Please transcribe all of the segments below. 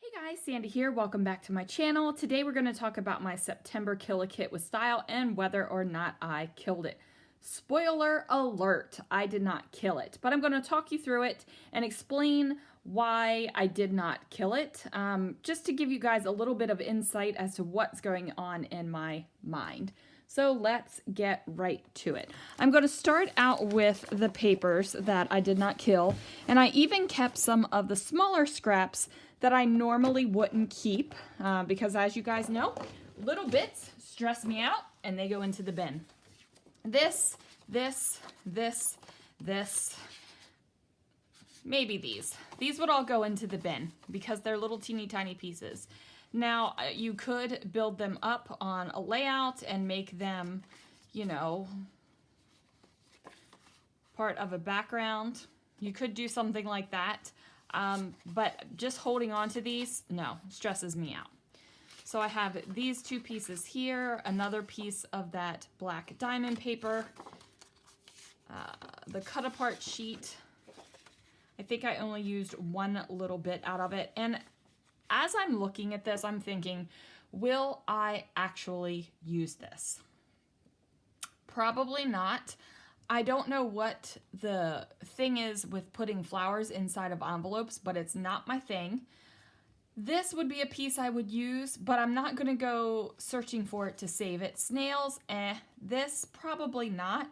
Hey guys, Sandy here. Welcome back to my channel. Today we're going to talk about my September Kill a Kit with Style and whether or not I killed it. Spoiler alert, I did not kill it, but I'm going to talk you through it and explain why I did not kill it, just to give you guys a little bit of insight as to what's going on in my mind. So let's get right to it. I'm going to start out with the papers that I did not kill, and I even kept some of the smaller scraps that I normally wouldn't keep because, as you guys know, little bits stress me out and they go into the bin. This, maybe these. These would all go into the bin because they're little teeny tiny pieces. Now, you could build them up on a layout and make them, you know, part of a background. You could do something like that. But just holding on to these, no, stresses me out. So I have these two pieces here, another piece of that black diamond paper, the cut apart sheet. I think I only used one little bit out of it. And as I'm looking at this, I'm thinking, will I actually use this? Probably not. I don't know what the thing is with putting flowers inside of envelopes, but it's not my thing. This would be a piece I would use, but I'm not going to go searching for it to save it. Snails, This, probably not.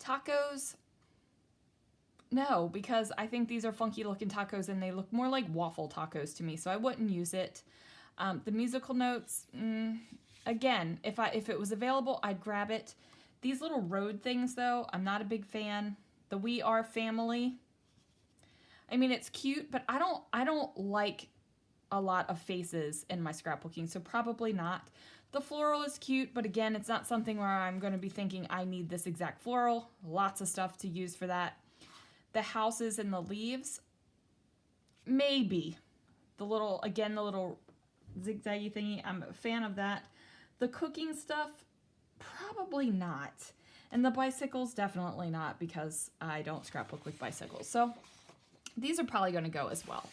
Tacos, no, because I think these are funky looking tacos and they look more like waffle tacos to me, so I wouldn't use it. The musical notes, again, if it was available, I'd grab it. These little road things, though, I'm not a big fan. The We Are Family, I mean, it's cute, but I don't like a lot of faces in my scrapbooking, so probably not. The floral is cute, but again, it's not something where I'm going to be thinking I need this exact floral. Lots of stuff to use for that. The houses and the leaves, maybe. The little zigzaggy thingy, I'm a fan of that. The cooking stuff, probably not. And the bicycles, definitely not, because I don't scrapbook with bicycles. So these are probably going to go as well.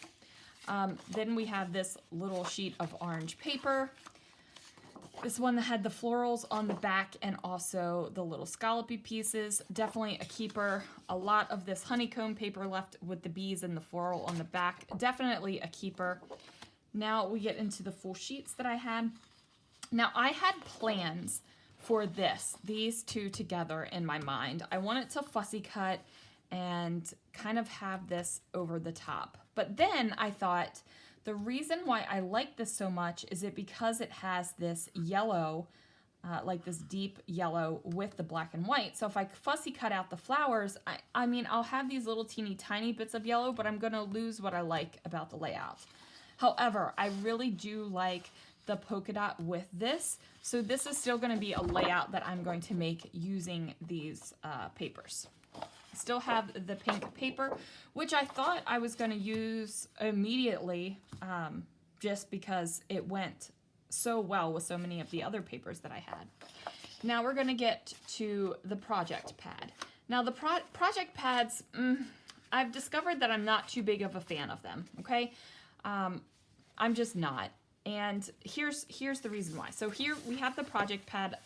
Then we have this little sheet of orange paper. This one that had the florals on the back and also the little scallopy pieces. Definitely a keeper. A lot of this honeycomb paper left with the bees and the floral on the back. Definitely a keeper. Now we get into the full sheets that I had. Now I had plans for these two together in my mind. I wanted to fussy cut and kind of have this over the top. But then I thought, the reason why I like this so much is because it has this yellow, like this deep yellow with the black and white. So if I fussy cut out the flowers, I mean, I'll have these little teeny tiny bits of yellow, but I'm gonna lose what I like about the layout. However, I really do like the polka dot with this. So this is still gonna be a layout that I'm going to make using these papers. Still have the pink paper, which I thought I was going to use immediately just because it went so well with so many of the other papers that I had. Now we're going to get to the project pad. Now the project pads, I've discovered that I'm not too big of a fan of them, okay? I'm just not. And here's the reason why. So here we have the project pad.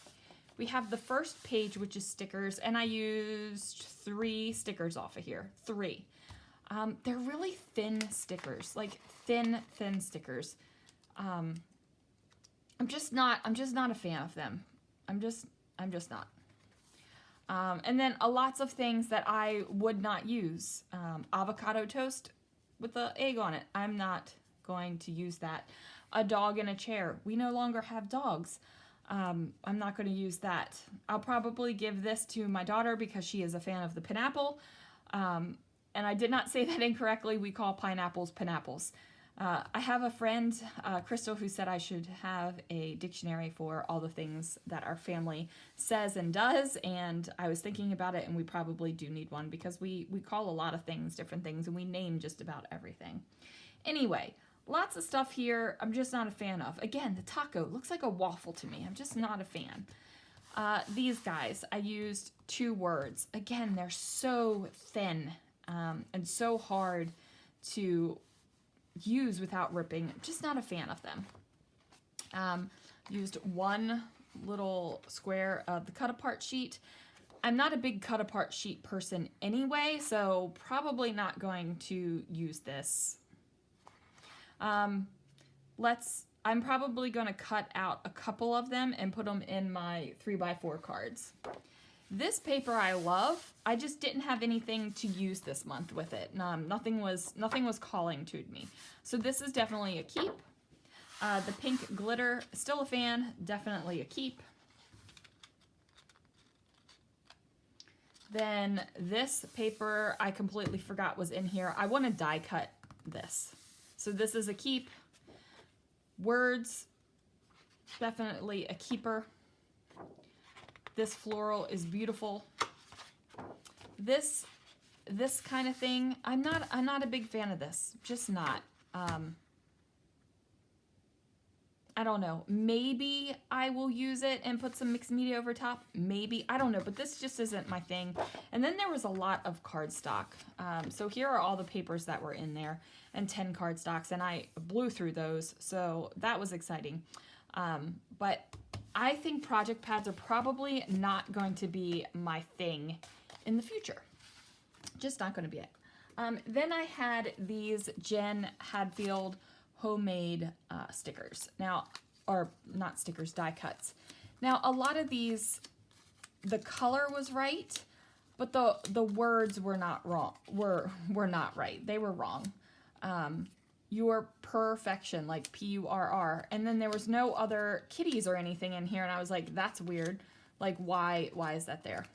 We have the first page, which is stickers, and I used 3 stickers off of here. 3. They're really thin stickers, like thin stickers. I'm just not a fan of them. I'm just not. And then lots of things that I would not use. Avocado toast with the egg on it. I'm not going to use that. A dog in a chair. We no longer have dogs. I'm not going to use that. I'll probably give this to my daughter because she is a fan of the pineapple. And I did not say that incorrectly. We call pineapples pineapples. I have a friend, Crystal, who said I should have a dictionary for all the things that our family says and does. And I was thinking about it, and we probably do need one because we call a lot of things different things, and we name just about everything. Anyway. Lots of stuff here I'm just not a fan of. Again, the taco looks like a waffle to me. I'm just not a fan. These guys, I used 2 words. Again, they're so thin and so hard to use without ripping. Just not a fan of them. Used one little square of the cut apart sheet. I'm not a big cut apart sheet person anyway, so probably not going to use this. I'm probably going to cut out a couple of them and put them in my 3x4 cards. This paper I love. I just didn't have anything to use this month with it. Nothing was calling to me. So this is definitely a keep. The pink glitter, still a fan, definitely a keep. Then this paper I completely forgot was in here. I want to die cut this. So this is a keep. Words, definitely a keeper. This floral is beautiful. This kind of thing, I'm not a big fan of this. Just not. I don't know. Maybe I will use it and put some mixed media over top. Maybe. I don't know. But this just isn't my thing. And then there was a lot of cardstock. So here are all the papers that were in there. And 10 cardstocks. And I blew through those. So that was exciting. But I think project pads are probably not going to be my thing in the future. Just not going to be it. Then I had these Jen Hadfield homemade stickers. Now, or not stickers, die cuts. Now, a lot of these, the color was right, but the words were not wrong. Were not right. They were wrong. Your perfection, like P-U-R-R, and then there was no other kitties or anything in here, and I was like, that's weird. Like, why is that there?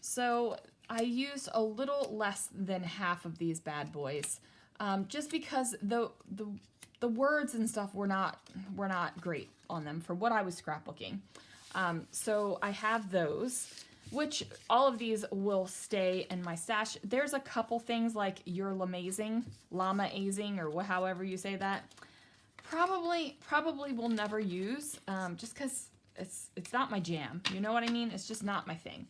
So I used a little less than half of these bad boys, just because the words and stuff were not great on them for what I was scrapbooking. So I have those, which all of these will stay in my stash. There's a couple things like You're Lamazing, or however you say that. Probably will never use, just because it's not my jam. You know what I mean? It's just not my thing.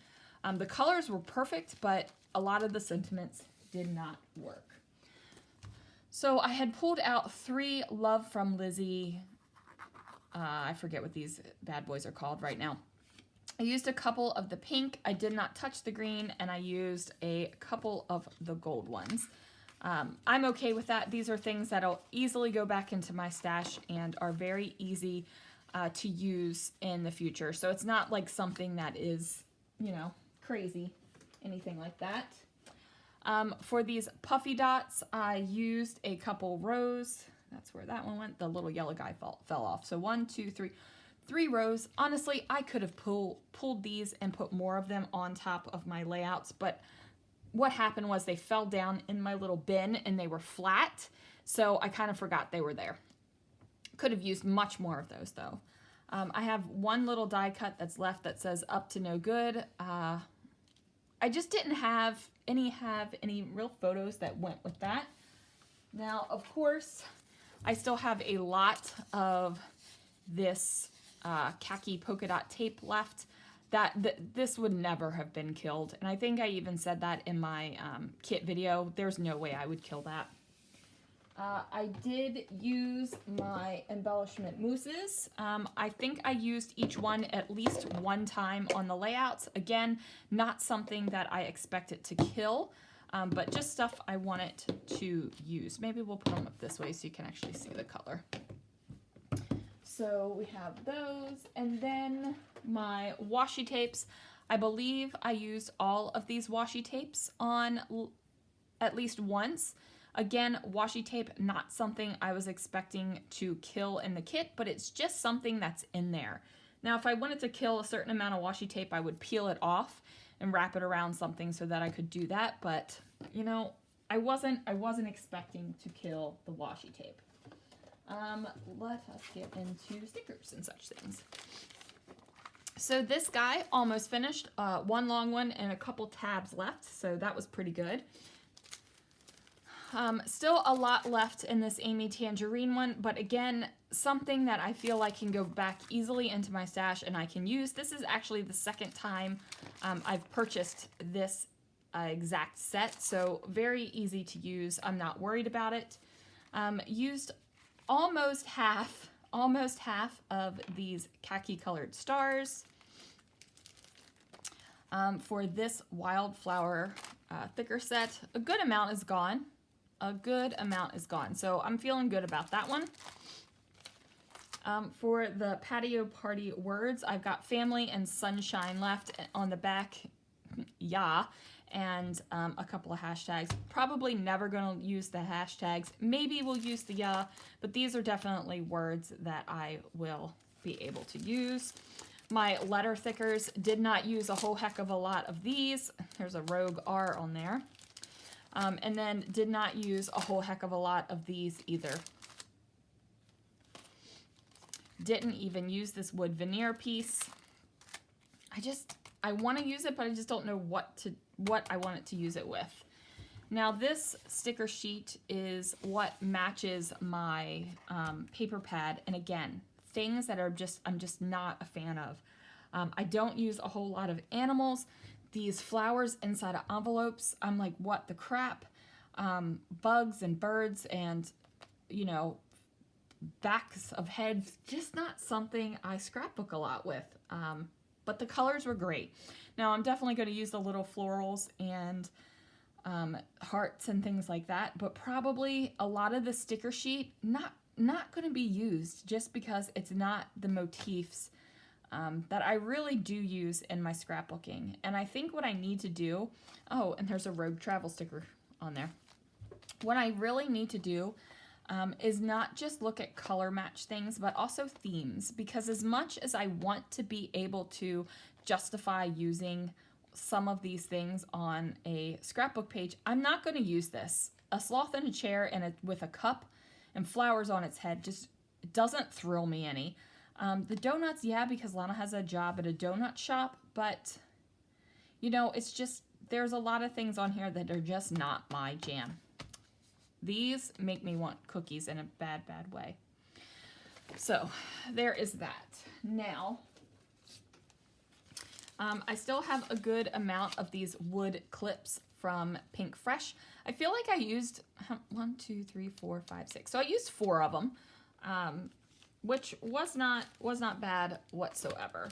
The colors were perfect, but a lot of the sentiments did not work. So I had pulled out 3 Love from Lizzie. I forget what these bad boys are called right now. I used a couple of the pink. I did not touch the green, and I used a couple of the gold ones. I'm okay with that. These are things that'll easily go back into my stash and are very easy to use in the future. So it's not like something that is, crazy, anything like that. For these puffy dots, I used a couple rows. That's where that one went. The little yellow guy fell off. So 1, 2, 3 rows. Honestly, I could have pulled these and put more of them on top of my layouts, but what happened was they fell down in my little bin and they were flat, so I kind of forgot they were there. Could have used much more of those though. I have one little die cut that's left that says Up to No Good. I just didn't have any real photos that went with that. Now, of course, I still have a lot of this khaki polka dot tape left this would never have been killed. And I think I even said that in my kit video. There's no way I would kill that. I did use my embellishment mousses. I think I used each one at least one time on the layouts. Again, not something that I expected to kill, but just stuff I wanted to use. Maybe we'll put them up this way so you can actually see the color. So we have those, and then my washi tapes. I believe I used all of these washi tapes on at least once. Again, washi tape, not something I was expecting to kill in the kit, but it's just something that's in there. Now, if I wanted to kill a certain amount of washi tape, I would peel it off and wrap it around something so that I could do that. But, I wasn't expecting to kill the washi tape. Let us get into stickers and such things. So this guy almost finished, one long one and a couple tabs left, so that was pretty good. Still a lot left in this Amy Tangerine one, but again, something that I feel like can go back easily into my stash and I can use. This is actually the second time I've purchased this exact set, so very easy to use. I'm not worried about it. Used almost half of these khaki colored stars. For this wildflower thicker set, a good amount is gone. So I'm feeling good about that one. For the patio party words, I've got family and sunshine left on the back. Yeah. And a couple of hashtags. Probably never going to use the hashtags. Maybe we'll use the yeah, but these are definitely words that I will be able to use. My letter thickers, did not use a whole heck of a lot of these. There's a rogue R on there. And then did not use a whole heck of a lot of these either. Didn't even use this wood veneer piece. I want to use it, but I just don't know what I want it to use it with. Now this sticker sheet is what matches my paper pad, and again, things that I'm just not a fan of. I don't use a whole lot of animals. These flowers inside of envelopes, I'm like, what the crap? Bugs and birds and, you know, backs of heads, just not something I scrapbook a lot with. But the colors were great. Now I'm definitely going to use the little florals and hearts and things like that, but probably a lot of the sticker sheet not going to be used just because it's not the motifs that I really do use in my scrapbooking. And I think what I need to do, oh, and there's a rogue travel sticker on there. What I really need to do is not just look at color match things, but also themes, because as much as I want to be able to justify using some of these things on a scrapbook page, I'm not going to use this. A sloth in a chair and with a cup and flowers on its head just doesn't thrill me any. The donuts, yeah, because Lana has a job at a donut shop, but you know, it's just, there's a lot of things on here that are just not my jam. These make me want cookies in a bad way. So there is that. Now, I still have a good amount of these wood clips from Pink Fresh. I feel like I used 1, 2, 3, 4, 5, 6. So I used 4 of them, which was not bad whatsoever.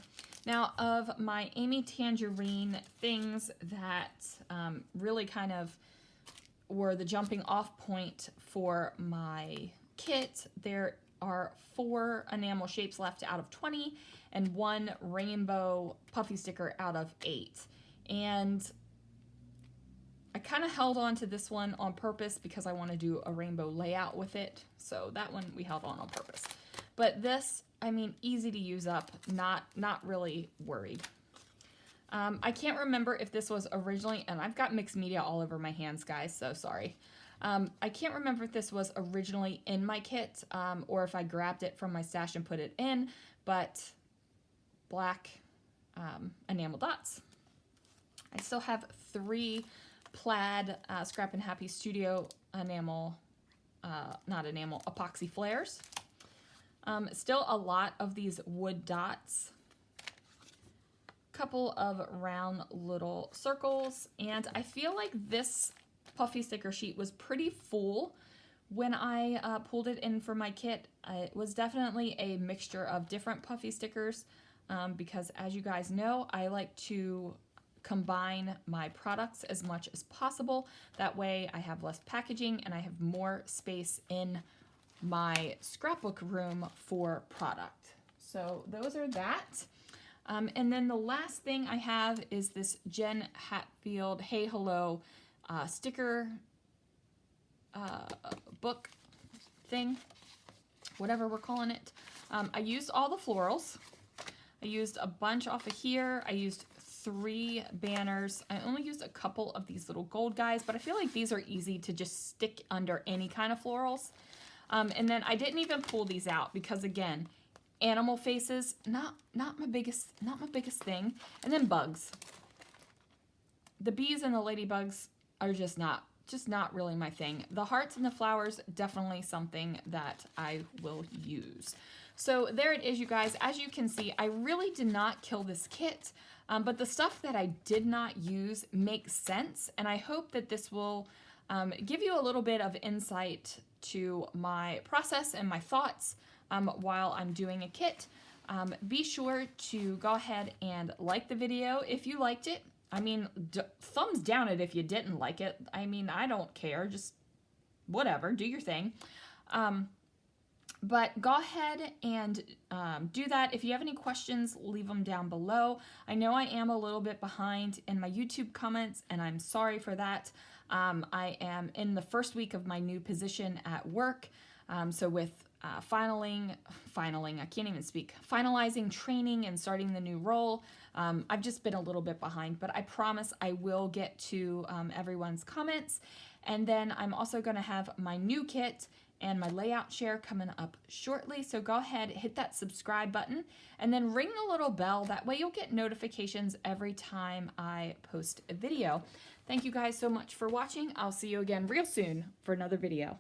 Now, of my Amy Tangerine things that really kind of were the jumping off point for my kit, there are 4 enamel shapes left out of 20 and 1 rainbow puffy sticker out of 8. And I kind of held on to this one on purpose because I want to do a rainbow layout with it. So that one we held on purpose. But this, I mean, easy to use up, not really worried. I can't remember if this was originally, and I've got mixed media all over my hands, guys, so sorry. I can't remember if this was originally in my kit or if I grabbed it from my stash and put it in, but black enamel dots. I still have 3 plaid Scrap and Happy Studio enamel, not enamel, epoxy flares. Still a lot of these wood dots. Couple of round little circles, and I feel like this puffy sticker sheet was pretty full when I pulled it in for my kit. It was definitely a mixture of different puffy stickers because, as you guys know, I like to combine my products as much as possible. That way I have less packaging and I have more space in my scrapbook room for product. So those are that. And then the last thing I have is this Jen Hatfield Hey Hello sticker book thing, whatever we're calling it. I used all the florals. I used a bunch off of here. I used 3 banners. I only used a couple of these little gold guys, but I feel like these are easy to just stick under any kind of florals. And then I didn't even pull these out because, again, animal faces, not my biggest thing. And then bugs. The bees and the ladybugs are just not really my thing. The hearts and the flowers, definitely something that I will use. So there it is, you guys. As you can see, I really did not kill this kit, but the stuff that I did not use makes sense, and I hope that this will give you a little bit of insight to my process and my thoughts while I'm doing a kit. Be sure to go ahead and like the video if you liked it. I mean, thumbs down it if you didn't like it. I mean, I don't care. Just whatever, do your thing. But go ahead and do that. If you have any questions, leave them down below. I know I am a little bit behind in my YouTube comments, and I'm sorry for that. I am in the first week of my new position at work. So with finalizing training and starting the new role, I've just been a little bit behind, but I promise I will get to everyone's comments. And then I'm also going to have my new kit and my layout share coming up shortly. So go ahead, hit that subscribe button, and then ring the little bell. That way you'll get notifications every time I post a video. Thank you guys so much for watching. I'll see you again real soon for another video.